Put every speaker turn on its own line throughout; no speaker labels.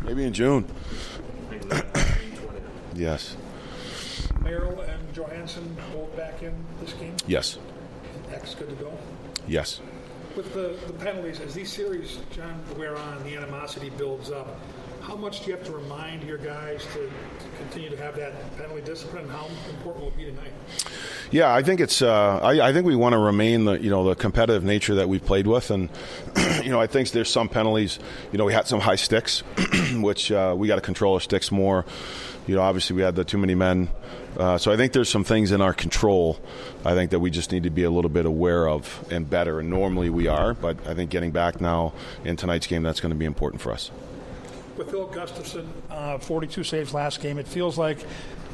Maybe in June. Yes.
Merrill and Johansson both back in this game?
Yes.
X good to go?
Yes.
With the penalties, as these series, John, wear on and the animosity builds up, how much do you have to remind your guys to continue to have that penalty discipline, and how important will it be tonight?
Yeah, I think it's. I think we want to remain the competitive nature that we've played with, and I think there's some penalties. We had some high sticks, which we got to control our sticks more. Obviously we had the too many men, so I think there's some things in our control. I think that we just need to be a little bit aware of and better. And normally we are, but I think getting back now in tonight's game, that's going to be important for us.
With Phil Gustafson, 42 saves last game, it feels like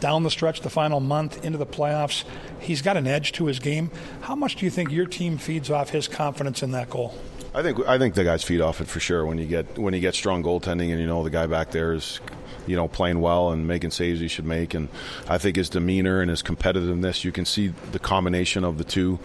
down the stretch, the final month into the playoffs, he's got an edge to his game. How much do you think your team feeds off his confidence in that goal?
I think the guys feed off it for sure. When you get strong goaltending and the guy back there is playing well and making saves he should make, and I think his demeanor and his competitiveness, you can see the combination of the two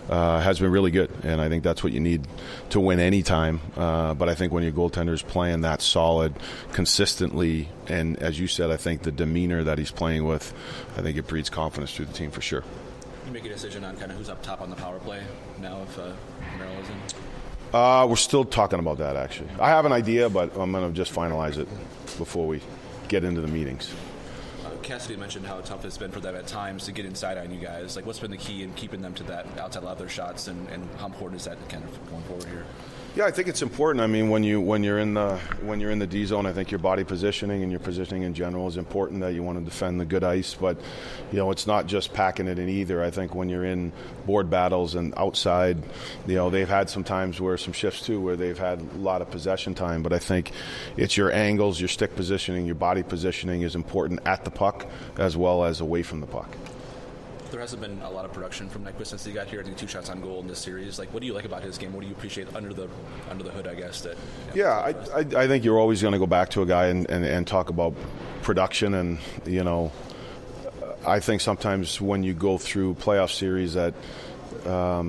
has been really good, and I think that's what you need to win any time. But I think when your goaltender's playing that solid consistently, and as you said, I think the demeanor that he's playing with, I think it breeds confidence through the team for sure.
You make a decision on kind of who's up top on the power play now if Merrill is in?
We're still talking about that, actually. I have an idea, but I'm going to just finalize it before we get into the meetings.
Cassidy mentioned how tough it's been for them at times to get inside on you guys. Like, what's been the key in keeping them to that outside of their shots, and how important is that kind of going forward here?
Yeah, I think it's important. I mean, when you're in the D zone, I think your body positioning and your positioning in general is important. That you want to defend the good ice, but it's not just packing it in either. I think when you're in board battles and outside, they've had some times where some shifts too, where they've had a lot of possession time. But I think it's your angles, your stick positioning, your body positioning is important at the puck as well as away from the puck.
There hasn't been a lot of production from Nyquist since he got here. I think 2 shots on goal in this series. Like, what do you like about his game? What do you appreciate under the hood, I guess?
I think you're always going to go back to a guy and talk about production. And, I think sometimes when you go through playoff series that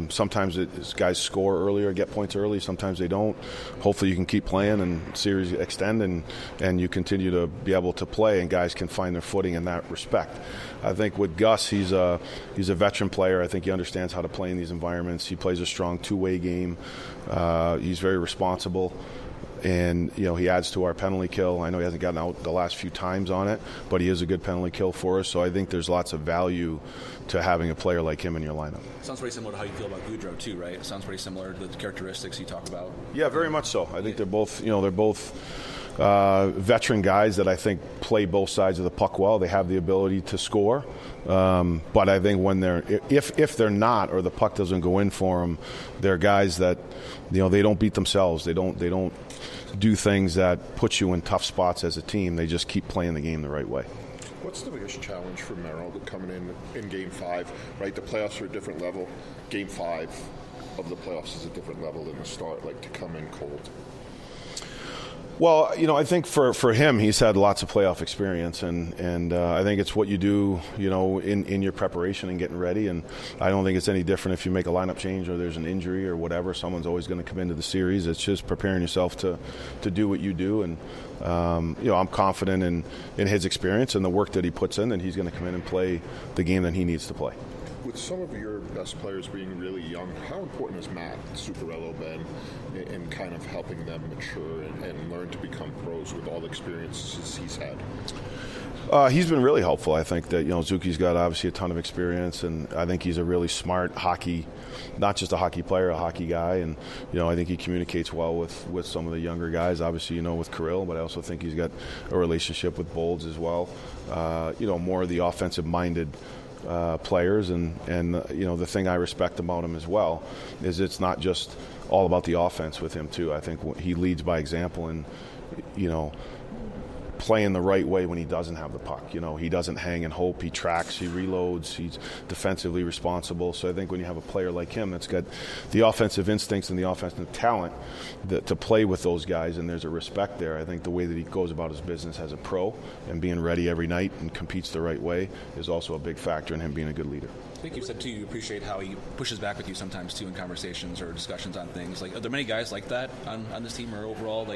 sometimes guys score early or get points early. Sometimes they don't. Hopefully you can keep playing and series extend and you continue to be able to play and guys can find their footing in that respect. I think with Gus, he's a veteran player. I think he understands how to play in these environments. He plays a strong two-way game. He's very responsible. And, he adds to our penalty kill. I know he hasn't gotten out the last few times on it, but he is a good penalty kill for us. So I think there's lots of value to having a player like him in your lineup.
Sounds very similar to how you feel about Goudreau too, right? It sounds very similar to the characteristics you talk about.
Yeah, very much so. I think they're both veteran guys that I think play both sides of the puck well. They have the ability to score. But I think when if they're not, or the puck doesn't go in for them, they're guys that, they don't beat themselves. They don't do things that put you in tough spots as a team. They just keep playing the game the right way.
What's the biggest challenge for Merrill coming in Game 5, right? The playoffs are a different level. Game 5 of the playoffs is a different level than the start, like to come in cold.
Well, I think for him, he's had lots of playoff experience, and I think it's what you do, in your preparation and getting ready. And I don't think it's any different if you make a lineup change or there's an injury or whatever. Someone's always going to come into the series. It's just preparing yourself to do what you do. And I'm confident in his experience and the work that he puts in, and he's going to come in and play the game that he needs to play.
With some of your best players being really young, how important has Matt Zuccarello been in kind of helping them mature and learn to become pros with all the experiences he's had?
He's been really helpful. I think that, Zuki's got obviously a ton of experience, and I think he's a really smart hockey, not just a hockey player, a hockey guy. And, I think he communicates well with some of the younger guys, obviously, with Kirill, but I also think he's got a relationship with Bolds as well. More of the offensive-minded players, and the thing I respect about him as well is it's not just all about the offense with him too. I think he leads by example, and playing the right way when he doesn't have the puck. He doesn't hang and hope. He tracks, he reloads, he's defensively responsible. So I think when you have a player like him that's got the offensive instincts and the offensive talent to play with those guys, and there's a respect there, I think the way that he goes about his business as a pro and being ready every night and competes the right way is also a big factor in him being a good leader.
I think you said, too, you appreciate how he pushes back with you sometimes, too, in conversations or discussions on things. Are there many guys like that on this team or overall?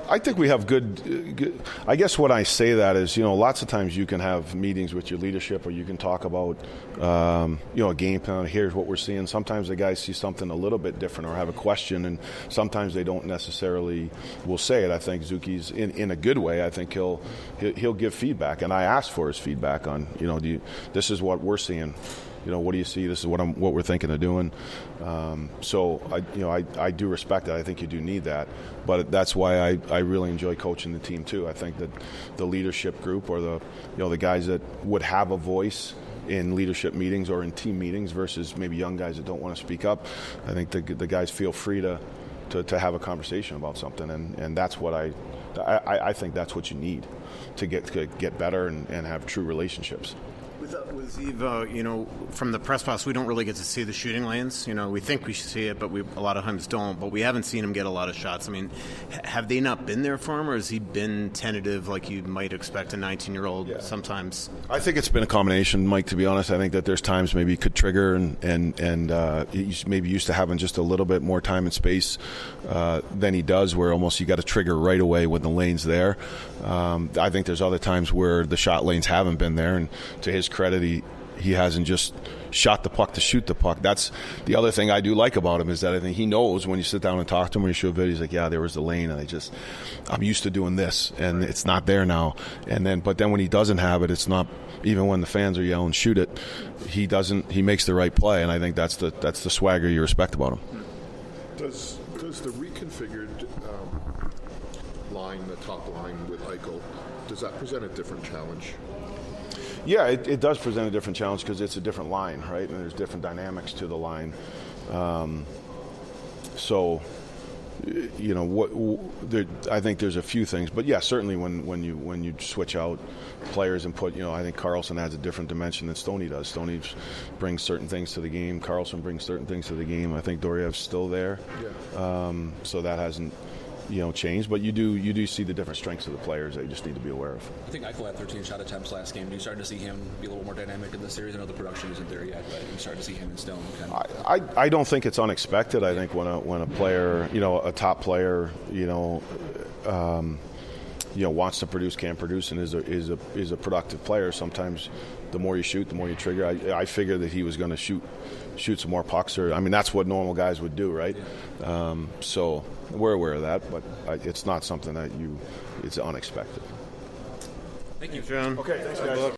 I think we have good. I guess when I say that is, lots of times you can have meetings with your leadership or you can talk about, a game plan. Here's what we're seeing. Sometimes the guys see something a little bit different or have a question, and sometimes they don't necessarily will say it. I think Zuki's in a good way. I think he'll give feedback, and I ask for his feedback on, this is what we're seeing. What do you see? This is what we're thinking of doing. So I do respect that. I think you do need that, but that's why I really enjoy coaching the team too. I think that the leadership group or the guys that would have a voice in leadership meetings or in team meetings versus maybe young guys that don't want to speak up. I think the guys feel free to have a conversation about something, and that's what I think that's what you need to get better and have true relationships.
With Eve, from the press box, we don't really get to see the shooting lanes. We think we should see it, but we a lot of times don't. But we haven't seen him get a lot of shots. I mean, have they not been there for him, or has he been tentative like you might expect a 19-year-old sometimes?
I think it's been a combination, Mike, to be honest. I think that there's times maybe he could trigger and he's maybe used to having just a little bit more time and space than he does, where almost you got to trigger right away when the lane's there. I think there's other times where the shot lanes haven't been there, and to his credit, he hasn't just shot the puck to shoot the puck. That's the other thing I do like about him, is that I think he knows when you sit down and talk to him, when you show a video, he's like, yeah, there was the lane, and I'm used to doing this, and it's not there now. But then when he doesn't have it, it's not, even when the fans are yelling, shoot it, he makes the right play, and I think that's the swagger you respect about him.
Does the reconfigured line, the top line with Eichel, does that present a different challenge?
Yeah, it does present a different challenge because it's a different line, right? And there's different dynamics to the line. I think there's a few things, but yeah, certainly when you switch out players and put, I think Karlsson adds a different dimension than Stoney does. Stoney brings certain things to the game. Karlsson brings certain things to the game. I think Doriev's still there, so that hasn't changed, but you do see the different strengths of the players that you just need to be aware of.
I think Eichel had 13 shot attempts last game. Do you start to see him be a little more dynamic in this series? I know the production isn't there yet, but you start to see him and Stone kind of...
I don't think it's unexpected. I think when a player, a top player, wants to produce, can produce, and is a productive player, sometimes the more you shoot, the more you trigger. I figured that he was going to shoot some more pucks, that's what normal guys would do, right? Yeah. So we're aware of that, but it's not something that it's unexpected.
Thank you,
John.
Okay, thanks, guys.